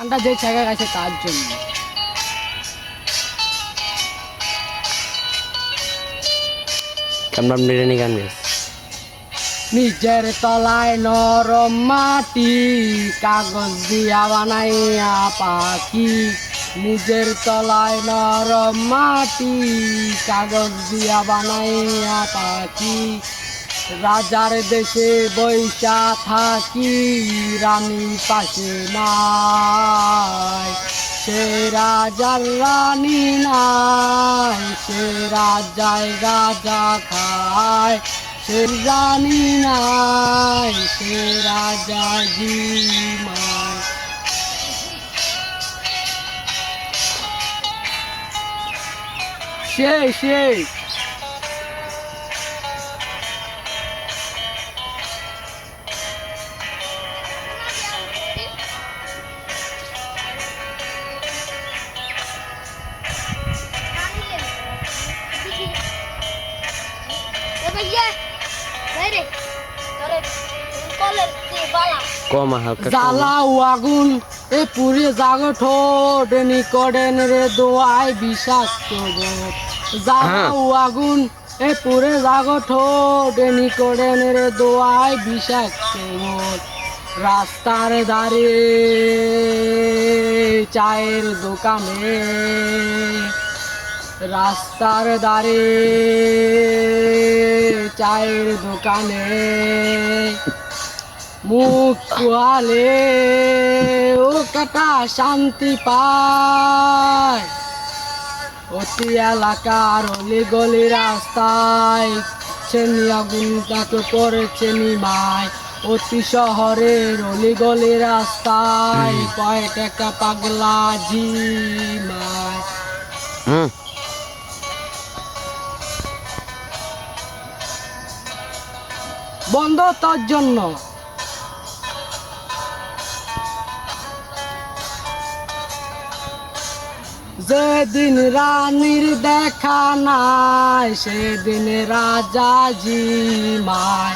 গানটা যে ছেঁকা গাইছে তার জন্য। আমরা বিরিয়ানি গান গাইছি। নিজের তলায় নরম মাটি, কাগজ দিয়া বানাইয়া পাখি। নিজের তলায় নরম মাটি, কাগজ দিয়া বানাইয়া পাখি। রাজার দেশে বৈশা থাকি, রানী পাশে নাই। সে রাজার রানী নাই, সে রাজায় রাজা খায়। সে রানী নাই, সে রাজা জিমায়। সেই কমা হালকা জ্বালাও আগুন এ পুরে জাগো ঠোঁট, নিকডেন রে দোয়াই বিষাক্ত বোধ। জ্বালাও আগুন এ পুরে জাগো ঠোঁট, নিকডেন রে দোয়াই বিষাক্ত বোধ। রাস্তার ধারে চায়ের দোকানে, রাস্তার ধারে চায়ের দোকানে। মুখ কুয়ালে ও কাটা শান্তি পায়। অতি এলাকার অলি গলি রাস্তায় চেনি আগুন তাকে করেছে নিমায়। অতি শহরের অলি গলি রাস্তায় কয় টাকা পাগলা জিমায়। বন্ধ তোর জন্য। যেদিন রানীর দেখা নাই, সেদিন রাজা জিমায়।